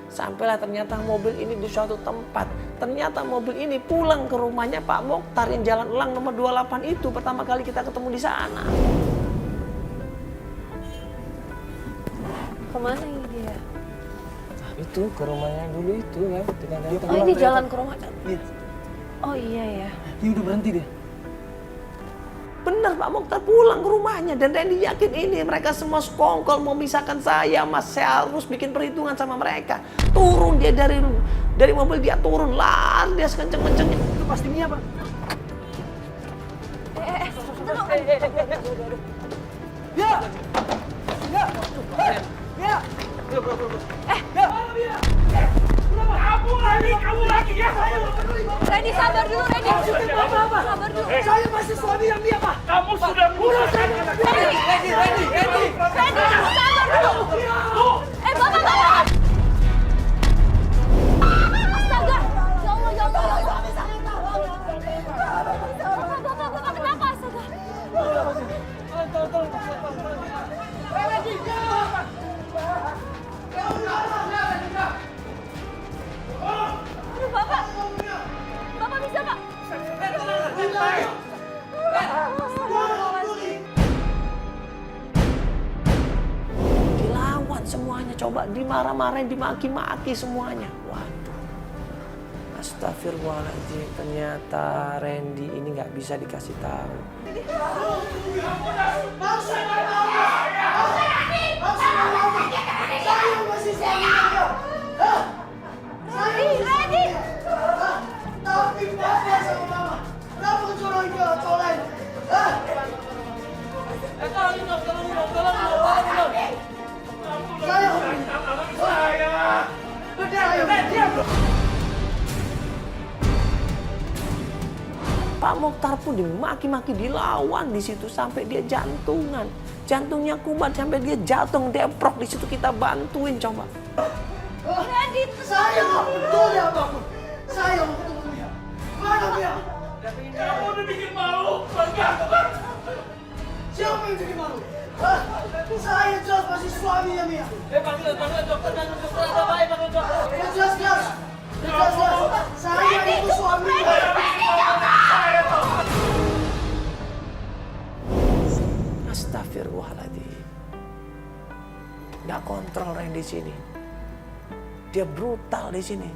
Sampailah ternyata mobil ini di suatu tempat. Ternyata mobil ini pulang ke rumahnya Pak Mokhtar yang Jalan Elang nomor 28 itu. Pertama kali kita ketemu di sana. Kemana ini dia? Nah, itu ke rumahnya dulu itu ya. Oh ini jalan ke rumah. Iya. Oh iya ya. Dia udah berhenti deh. Benar Pak Mokhtar pulang ke rumahnya dan Randy yakin ini mereka semua sekongkol mau memisahkan saya mas. Saya harus bikin perhitungan sama mereka. Turun dia dari mobil, dia turun, lari dia sekenceng-kencengnya. Itu pasti Mia, Pak. Ya. Ya. Ya. Kamu lagi ya? Randy sabar dulu, Randy. Sabar dulu. Saya masih suami yang Mia, Pak. Kamu sudah pulang. Randy, sabar dulu. Bapak. Astaga. Ya Allah. Bapak kenapa astaga? Aduh, Bapak bisa, Pak? Dilawan semuanya, coba dimarah-marahin, dimaki-maki semuanya. Waduh. Astagfirullahaladzim, ternyata Randy ini nggak bisa dikasih tahu. Randy. Tapi apa sama mama? Kenapa kecolongan ke cowok lain? Pak Mokhtar pun dimaki-maki, dilawan di situ sampai dia jantungan. Jantungnya kumat sampai dia jatuh, deprok di situ, kita bantuin coba. Randy. Saya nggak peduli apapun. Saya mau ketemu Mia. Mana Mia? Kamu udah bikin malu keluarga aku kan? Siapa yang jadi malu? Hah? Saya jelas masih suaminya Mia. Panggil dokter, ada baik, panggil dokter. Jelas. Saya itu suaminya. Astagfirullahaladzim. Nggak kontrol Randy di sini. Dia brutal di sini.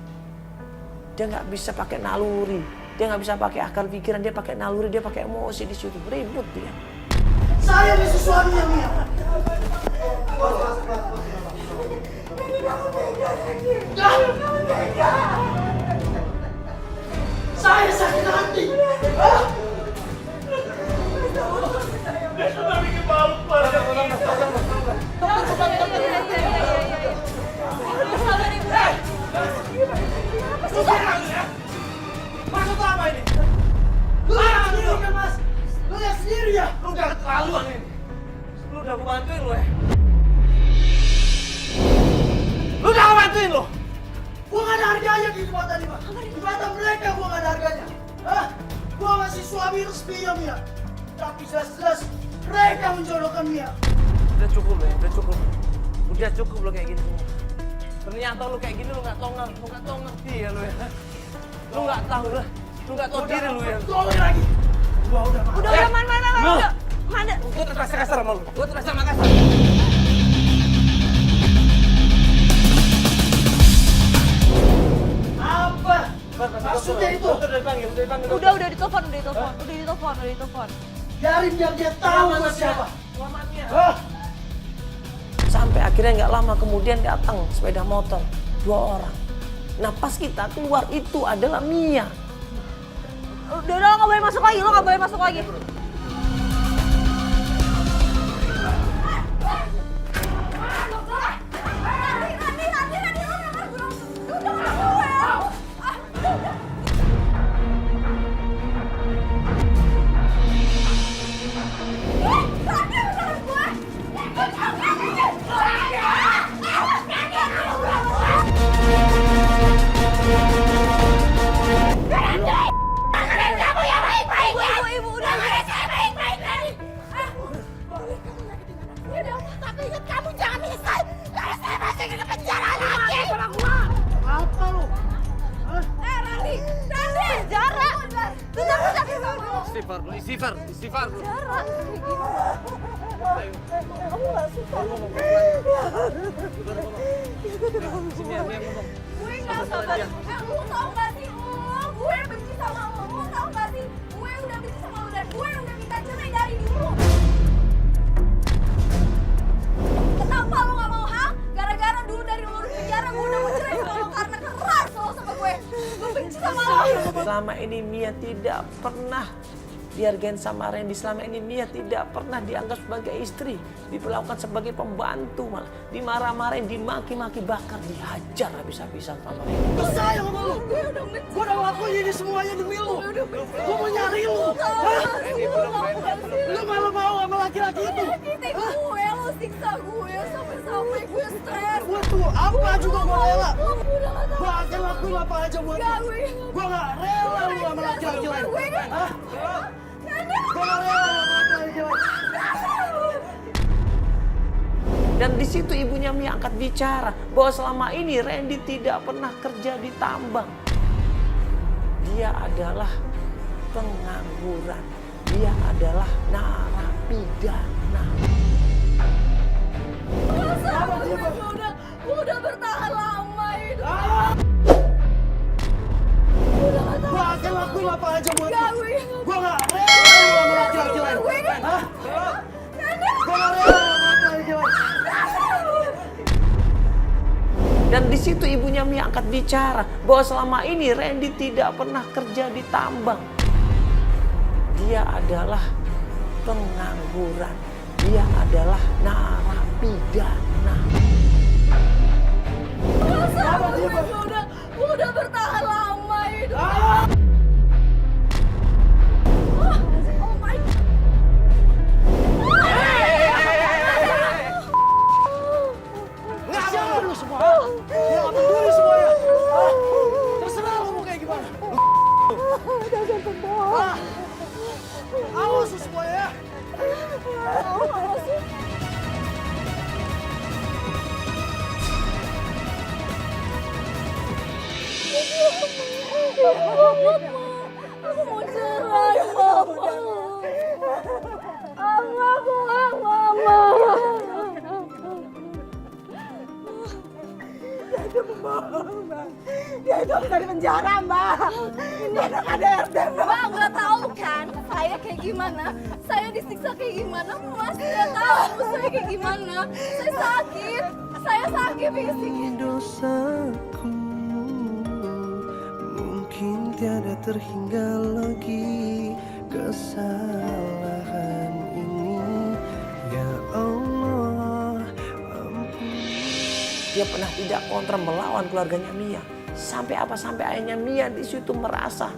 Dia nggak bisa pakai naluri. Dia nggak bisa pakai akal pikiran. Dia pakai naluri. Dia pakai emosi di situ. Ribut dia. Saya masih suaminya Mia. Saya sakit hati. Dia sudah bikin malu keluarga kita. Maksud apa ini? Lu lihat sendiri kan mas? Lu lihat sendiri ya? Lu udah keterlaluan ini. Lu udah gue bantuin lu ya. Lu udah gue bantuin lu. Gua gak ada harganya di tempat tadi pak. Di mata mereka gua gak ada harganya. Hah? Gua masih suami resminya Mia. Tapi jelas-jelas mereka menjodohkan Mia. Udah cukup lo ya, udah cukup. Udah cukup lo kayak gini semua. Ternyata lu kayak gini lu nggak tahu ngerti ya lu ya. Lu nggak tahu lah. Lu nggak tahu diri lu ya. Tolong lagi. Gua udah pak. Udah, mana? Mana? Gue terpaksa kasar sama lu. Gue terpaksa sama kasar. Apa? Maksudnya itu? Udah ditelepon. Biarin biar dia tahu sama siapa. Hah? Sampai akhirnya nggak lama kemudian datang sepeda motor 2 orang. Nah pas kita keluar itu adalah Mia. Udah, lo nggak boleh masuk lagi, lo nggak boleh masuk lagi. Istighfar. Gue nggak sabar. Lu tau nggak sih? Gue benci sama lo. Lu tau nggak sih? Gue udah benci sama lo dan gue udah minta cerai dari dulu. Kenapa lo nggak mau, ha? Gara-gara dulu dari lo di penjara gue udah mau cerai sama lo karena keras lo sama gue. Gue benci sama lo. Selama ini Mia tidak pernah dihargain sama Randy. Selama ini Mia tidak pernah dianggap sebagai istri, diperlakukan sebagai pembantu, malah dimarah-marahin, dimaki-maki, bahkan dihajar habis-habisan sama Randy. Gue sayang sama lu. Gue udah ngelakuin ini semuanya demi lu. Gue mau nyari lu. Hah? Lu malah mau sama laki-laki itu. Nyakitin gue, lo siksa gue sampai gue stres. Gue tuh apa juga gue rela. Lo udah gak tau. Gue akan lakuin apa aja buat lu. Gue gak rela lu sama laki-laki lain. Hah? Gue gak rela sama laki-laki lain. Dan di situ ibunya Mia angkat bicara bahwa selama ini Randy tidak pernah kerja di tambang. Dia adalah pengangguran. Dia adalah narapidana. Gue udah bertahan lama hidup. Gue akan lakuin apa aja buat lu. Gue gak rela lu sama laki-laki lain. Hah? Gue gak rela sama laki-laki lain. Dan di situ ibunya Mia angkat bicara bahwa selama ini Randy tidak pernah kerja di tambang. Dia adalah pengangguran. Dia adalah narapidana. Gue udah bertahan lama hidup. Oh my God. Siapa lu semua? Gue gak peduli semuanya. Terserah lu mau kayak gimana. Awas lu semuanya ya. Aku mau cerai, Mama. Aku Mama. Dia itu bisa di penjara, Mbak. Ini anak ADRT, Mbak. Mbak nggak tahu kan saya kayak gimana, saya disiksa kayak gimana, Mas nggak tahu saya kayak gimana, saya sakit fisik. Dosaku mungkin tiada terhingga lagi kesalahan ini, ya Allah ampun. Dia pernah tidak kontra melawan keluarganya Mia. Sampai apa? Sampai ayahnya Mia di situ merasa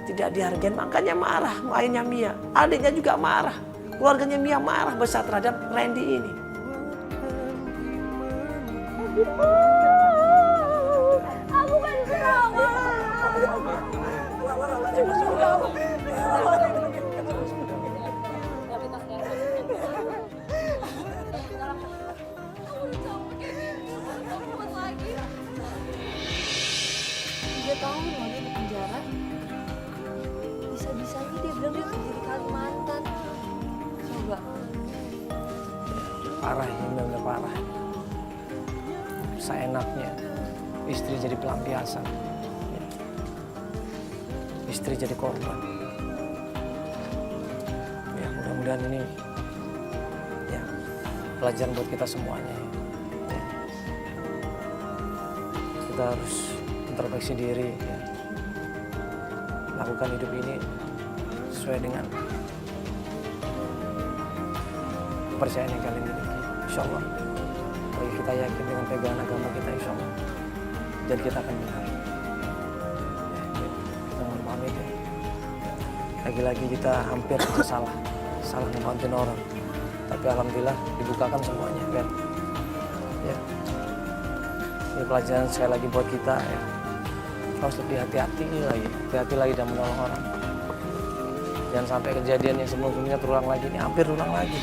tidak dihargai, makanya marah ayahnya Mia. Adiknya juga marah. Keluarganya Mia marah besar terhadap Randy ini. Aku kan drama. Dia tahu loh dia di penjara. Bisa-bisanya dia bilang dia kerja di Kalimantan. Coba. Parah, ini benar-benar parah. Seenaknya istri jadi pelampiasan, istri jadi korban. mudah-mudahan ini ya pelajaran buat kita semuanya ya. Kita harus introspeksi diri ya. Lakukan hidup ini sesuai dengan kepercayaan yang kalian miliki, insya Allah. Bagi kita yakin dengan pegangan agama kita, insya Allah, dan kita akan benar. Ya, kita mohon pamit ya. Lagi-lagi kita hampir salah ngebantuin orang, tapi alhamdulillah dibukakan semuanya, kan? Ya, ini pelajaran sekali lagi buat kita ya. Harus lebih hati-hati lagi dan menolong orang. Jangan sampai kejadian yang sebelumnya terulang lagi, ini hampir ulang lagi.